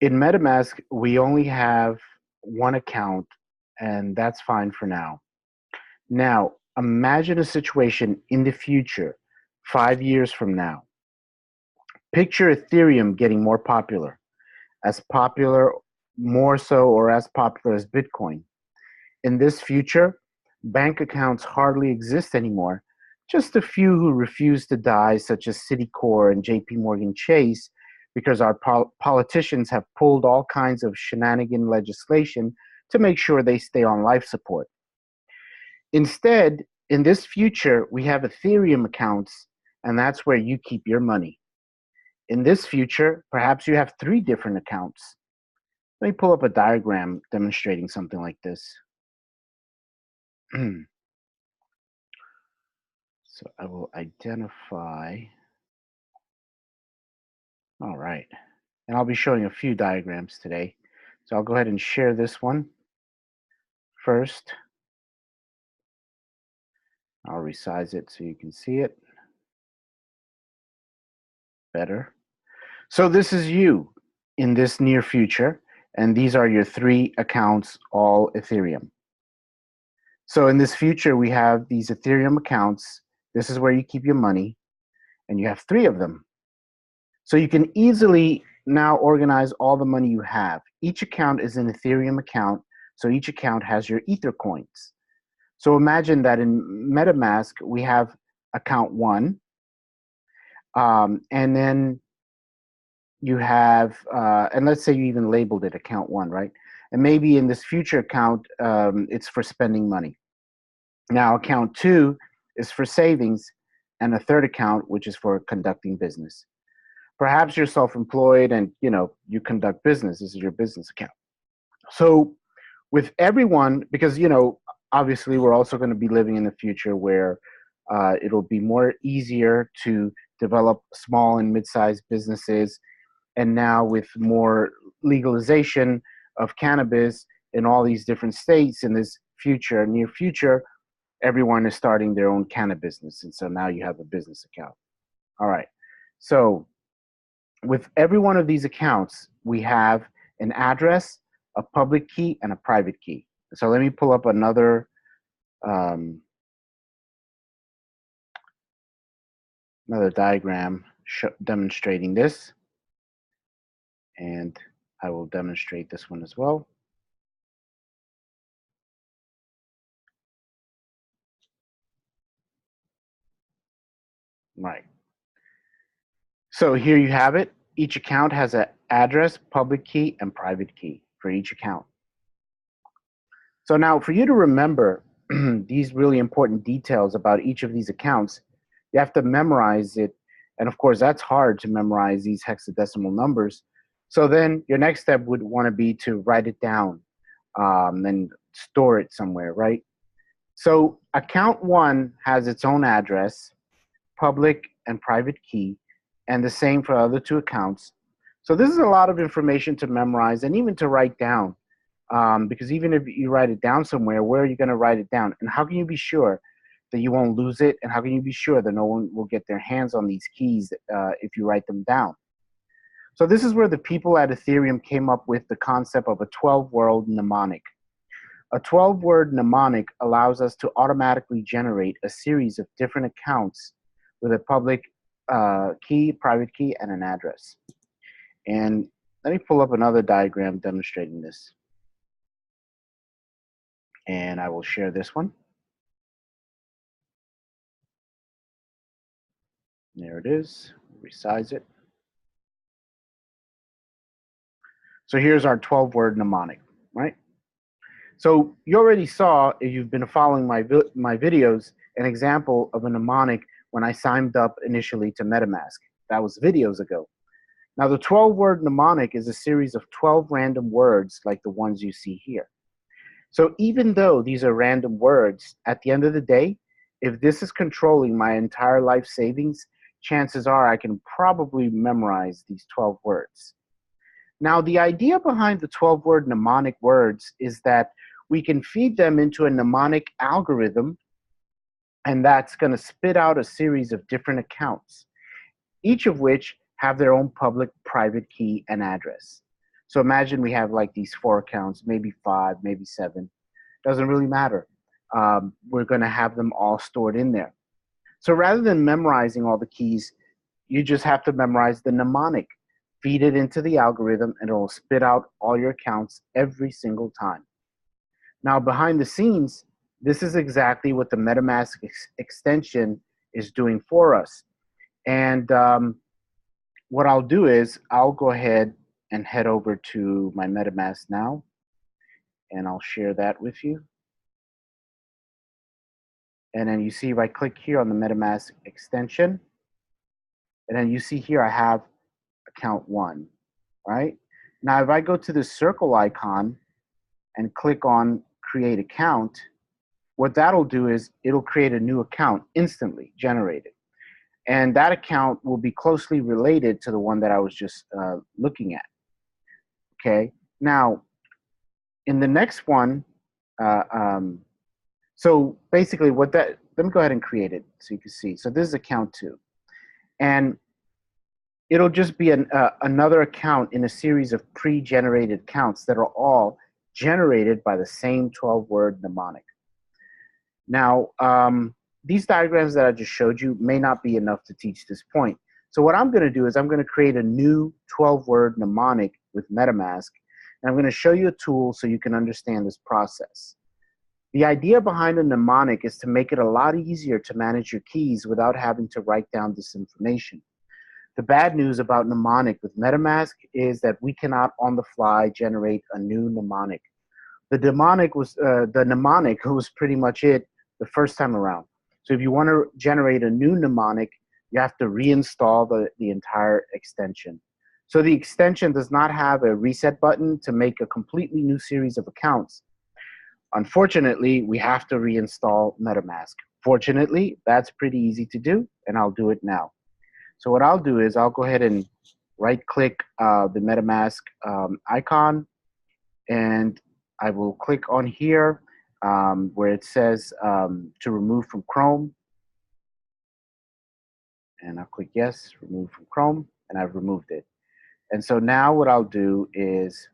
In MetaMask, we only have one account, and that's fine for now. Now, imagine a situation in the future, 5 years from now. Picture Ethereum getting as popular, more so, or as popular as Bitcoin. In this future, bank accounts hardly exist anymore. Just a few who refuse to die, such as Citicorp and JP Morgan Chase, because our politicians have pulled all kinds of shenanigan legislation to make sure they stay on life support. Instead, in this future, we have Ethereum accounts, and that's where you keep your money. In this future, perhaps you have 3 different accounts. Let me pull up a diagram demonstrating something like this. So I will identify. All right. And I'll be showing a few diagrams today. So I'll go ahead and share this one first. I'll resize it so you can see it better. So this is you in this near future, and these are your 3 accounts, all Ethereum. So in this future, we have these Ethereum accounts. This is where you keep your money, and you have 3 of them. So you can easily now organize all the money you have. Each account is an Ethereum account, so each account has your Ether coins. So imagine that in MetaMask, we have account 1, and then you have, and let's say you even labeled it account 1, right? And maybe in this future account, it's for spending money. Now, account 2 is for savings, and a third account, which is for conducting business. Perhaps you're self-employed and you conduct business. This is your business account. So with everyone, because obviously we're also going to be living in the future where it'll be more easier to develop small and mid-sized businesses. And now with more legalization of cannabis in all these different states in this near future, everyone is starting their own cannabis business. And so now you have a business account. All right. So with every one of these accounts, we have an address, a public key, and a private key. So let me pull up another diagram demonstrating this. And I will demonstrate this one as well. Right. So here you have it. Each account has an address, public key, and private key for each account. So now for you to remember these really important details about each of these accounts, you have to memorize it. And of course, that's hard to memorize these hexadecimal numbers. So then your next step would want to be to write it down and store it somewhere, right? So account 1 has its own address, public and private key, and the same for the other 2 accounts. So this is a lot of information to memorize and even to write down. Because even if you write it down somewhere, where are you going to write it down? And how can you be sure that you won't lose it? And how can you be sure that no one will get their hands on these keys if you write them down? So this is where the people at Ethereum came up with the concept of a 12-word mnemonic. A 12-word mnemonic allows us to automatically generate a series of different accounts with a public key, private key, and an address. And let me pull up another diagram demonstrating this. And I will share this one. There it is. Resize it. So here's our 12-word mnemonic, right? So you already saw, if you've been following my videos, an example of a mnemonic when I signed up initially to MetaMask. That was videos ago. Now the 12-word mnemonic is a series of 12 random words like the ones you see here. So even though these are random words, at the end of the day, if this is controlling my entire life savings, chances are I can probably memorize these 12 words. Now, the idea behind the 12-word mnemonic words is that we can feed them into a mnemonic algorithm, and that's going to spit out a series of different accounts, each of which have their own public, private key and address. So imagine we have like these 4 accounts, maybe 5, maybe 7. Doesn't really matter. We're going to have them all stored in there. So rather than memorizing all the keys, you just have to memorize the mnemonic. Feed it into the algorithm, and it will spit out all your accounts every single time. Now, behind the scenes, this is exactly what the MetaMask extension is doing for us. And what I'll do is I'll go ahead and head over to my MetaMask now, and I'll share that with you. And then you see if I click here on the MetaMask extension, and then you see here I have account 1, right? Now, if I go to the circle icon and click on create account, what that'll do is it'll create a new account instantly generated. And that account will be closely related to the one that I was just looking at. Okay. Now, in the next one, so basically what that, let me go ahead and create it so you can see. So this is account 2. And it'll just be another account in a series of pre-generated accounts that are all generated by the same 12-word mnemonic. Now, these diagrams that I just showed you may not be enough to teach this point. So what I'm going to do is I'm going to create a new 12-word mnemonic with MetaMask, and I'm going to show you a tool so you can understand this process. The idea behind a mnemonic is to make it a lot easier to manage your keys without having to write down this information. The bad news about mnemonic with MetaMask is that we cannot on the fly generate a new mnemonic. The mnemonic was pretty much it the first time around. So if you want to generate a new mnemonic, you have to reinstall the entire extension. So the extension does not have a reset button to make a completely new series of accounts. Unfortunately, we have to reinstall MetaMask. Fortunately, that's pretty easy to do, and I'll do it now. So what I'll do is I'll go ahead and right-click the MetaMask icon, and I will click on here where it says to remove from Chrome. And I'll click yes, remove from Chrome, and I've removed it. And so now what I'll do is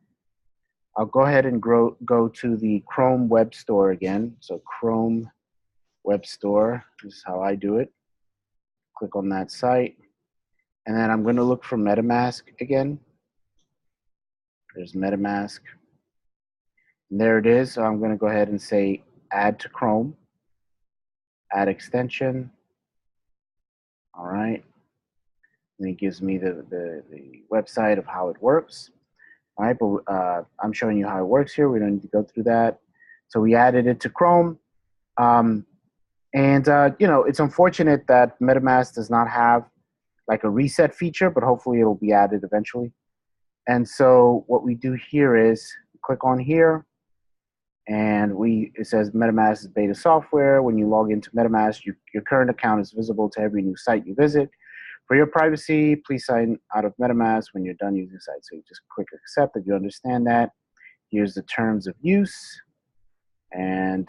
I'll go ahead and go to the Chrome Web Store again. So Chrome Web Store, this is how I do it. Click on that site. And then I'm going to look for MetaMask again. There's MetaMask. And there it is. So I'm going to go ahead and say add to Chrome, add extension. All right. And it gives me the website of how it works. All right, but I'm showing you how it works here. We don't need to go through that. So we added it to Chrome. You know, it's unfortunate that MetaMask does not have like a reset feature, but hopefully it'll be added eventually. And so what we do here is click on here, and it says MetaMask is beta software. When you log into MetaMask, your current account is visible to every new site you visit. For your privacy, please sign out of MetaMask when you're done using the site. So you just click accept that you understand that. Here's the terms of use. And,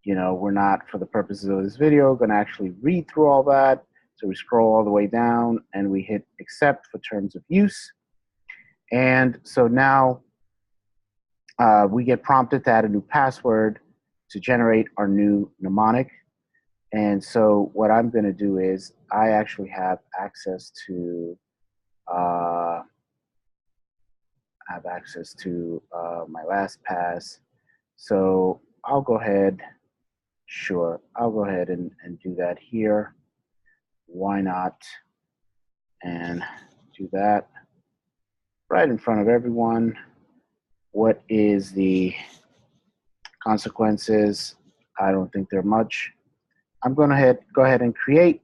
you know, we're not, for the purposes of this video, going to actually read through all that. So we scroll all the way down and we hit accept for terms of use. And so now we get prompted to add a new password to generate our new mnemonic. And so what I'm going to do is I actually have access to my my LastPass. So I'll go ahead. Sure, I'll go ahead and do that here. Why not? And do that right in front of everyone. What is the consequences? I don't think they're much. I'm going to go ahead and create.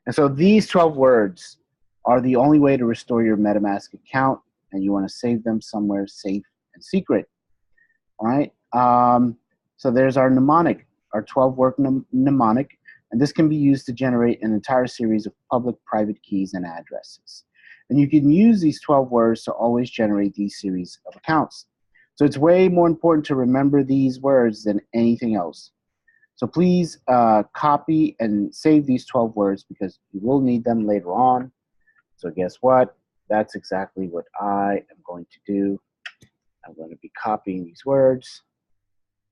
And so these 12 words are the only way to restore your MetaMask account, and you want to save them somewhere safe and secret. All right. So there's our mnemonic, our 12-word mnemonic, and this can be used to generate an entire series of public-private keys and addresses. And you can use these 12 words to always generate these series of accounts. So it's way more important to remember these words than anything else. So please copy and save these 12 words because you will need them later on. So guess what? that's exactly what I am going to do. I'm going to be copying these words,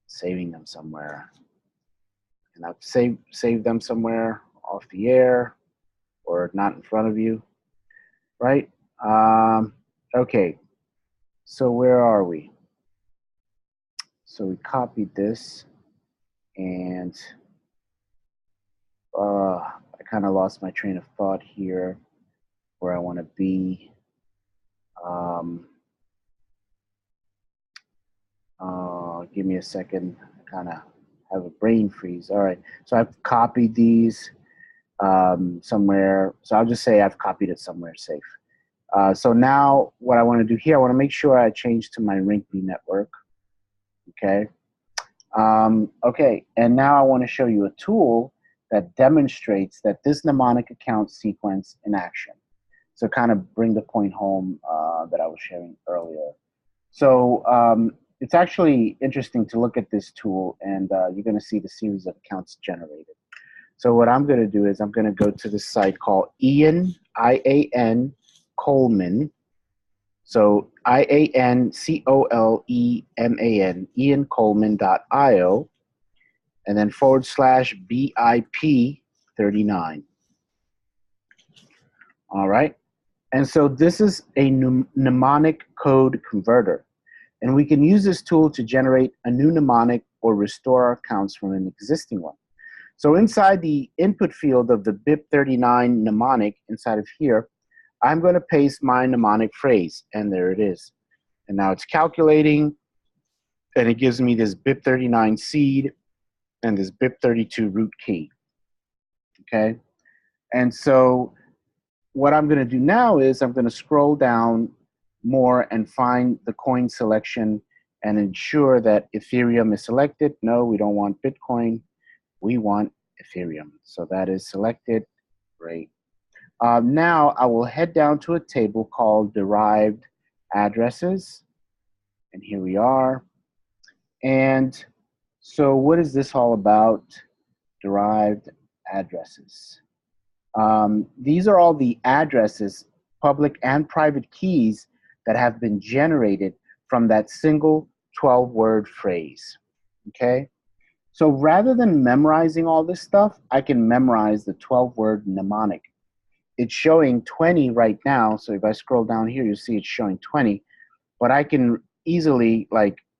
saving them somewhere. And I've save them somewhere off the air or not in front of you, right? Okay, so where are we? So we copied this, and I kind of lost my train of thought here where I want to be. Give me a second. I kind of have a brain freeze. All right, so I've copied these somewhere. So I'll just say I've copied it somewhere safe. So now what I want to do here, I want to make sure I change to my RINKB network. Okay. Okay, and now I want to show you a tool that demonstrates that this mnemonic account sequence in action. So kind of bring the point home that I was sharing earlier. So it's actually interesting to look at this tool, and you're going to see the series of accounts generated. So what I'm going to do is I'm going to go to this site called Ian, I-A-N, Coleman. So IANCOLEMAN, IanColeman.io, and then /BIP 39. All right. And so this is a mnemonic code converter. And we can use this tool to generate a new mnemonic or restore our accounts from an existing one. So inside the input field of the BIP39 mnemonic, inside of here, I'm going to paste my mnemonic phrase, and there it is. And now it's calculating, and it gives me this BIP39 seed and this BIP32 root key. Okay? And so what I'm going to do now is I'm going to scroll down more and find the coin selection and ensure that Ethereum is selected. No, we don't want Bitcoin. We want Ethereum. So that is selected. Great. Now I will head down to a table called derived addresses. And here we are. And so what is this all about? Derived addresses. These are all the addresses, public and private keys that have been generated from that single 12-word phrase. Okay? So rather than memorizing all this stuff, I can memorize the 12-word mnemonic. It's showing 20 right now. So if I scroll down here, you'll see it's showing 20. But I can easily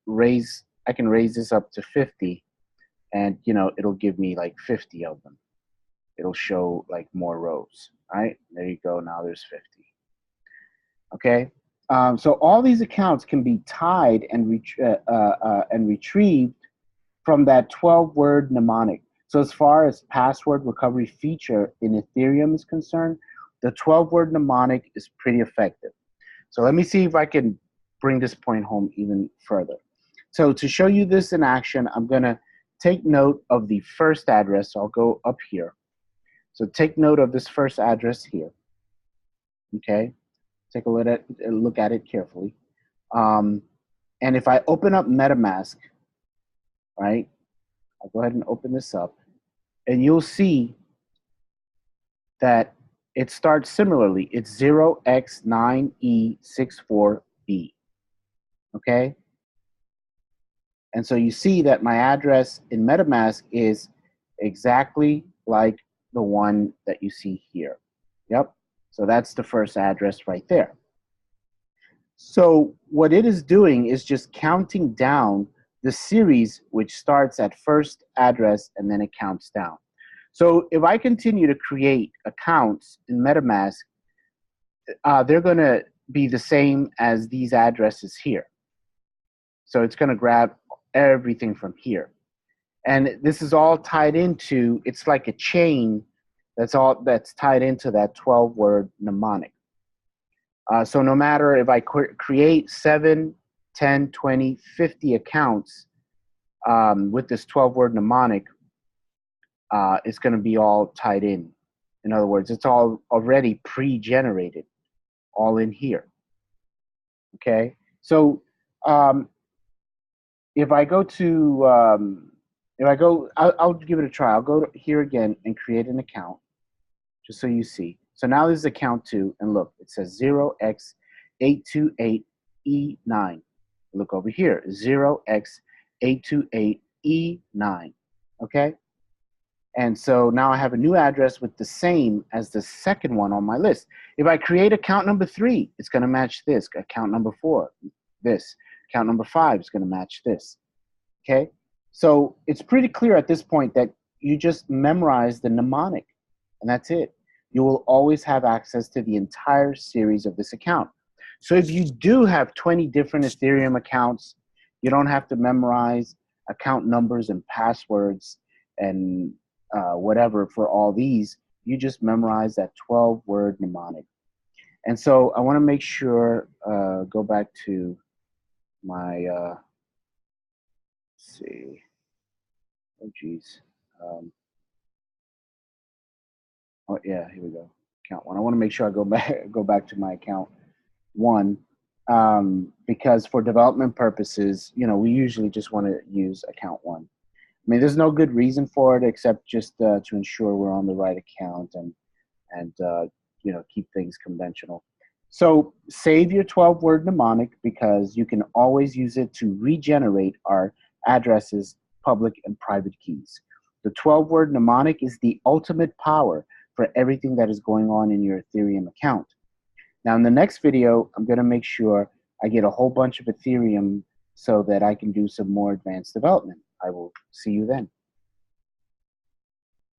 raise this up to 50, and it'll give me like 50 of them. It'll show like more rows. Right? There you go. Now there's 50. Okay. So all these accounts can be tied and retrieved from that 12-word mnemonic. So as far as password recovery feature in Ethereum is concerned, the 12-word mnemonic is pretty effective. So let me see if I can bring this point home even further. So to show you this in action, I'm going to take note of the first address. So I'll go up here. So take note of this first address here. Okay, take a look at it carefully. And if I open up MetaMask, right, I'll go ahead and open this up, and you'll see that it starts similarly. It's 0x9e64b. Okay, and so you see that my address in MetaMask is exactly like the one that you see here. Yep. So that's the first address right there. So what it is doing is just counting down the series, which starts at first address and then it counts down. So if I continue to create accounts in MetaMask, they're going to be the same as these addresses here. So it's going to grab everything from here. And this is all tied into, it's like a chain that's tied into that 12-word mnemonic. So no matter if I create 7, 10, 20, 50 accounts with this 12-word mnemonic, it's going to be all tied in. In other words, it's all already pre-generated, all in here. Okay? So if I go to, I'll give it a try. I'll go here again and create an account, just so you see. So now this is account 2, and look, it says 0x828E9. Look over here, 0x828E9, okay? And so now I have a new address with the same as the second one on my list. If I create account number 3, it's going to match this. Account number 4, this. Account number 5 is going to match this. Okay? So it's pretty clear at this point that you just memorize the mnemonic, and that's it. You will always have access to the entire series of this account. So if you do have 20 different Ethereum accounts, you don't have to memorize account numbers and passwords and whatever for all these. You just memorize that 12-word mnemonic. And so I want to make sure, go back to my, let's see, oh geez. Oh yeah, here we go. Account 1. I want to make sure I go back to my account 1, because for development purposes, you know, we usually just want to use account 1. I mean, there's no good reason for it except just to ensure we're on the right account and you know, keep things conventional. So save your 12-word mnemonic because you can always use it to regenerate our addresses, public and private keys. The 12-word mnemonic is the ultimate power for everything that is going on in your Ethereum account. Now, in the next video, I'm going to make sure I get a whole bunch of Ethereum so that I can do some more advanced development. I will see you then.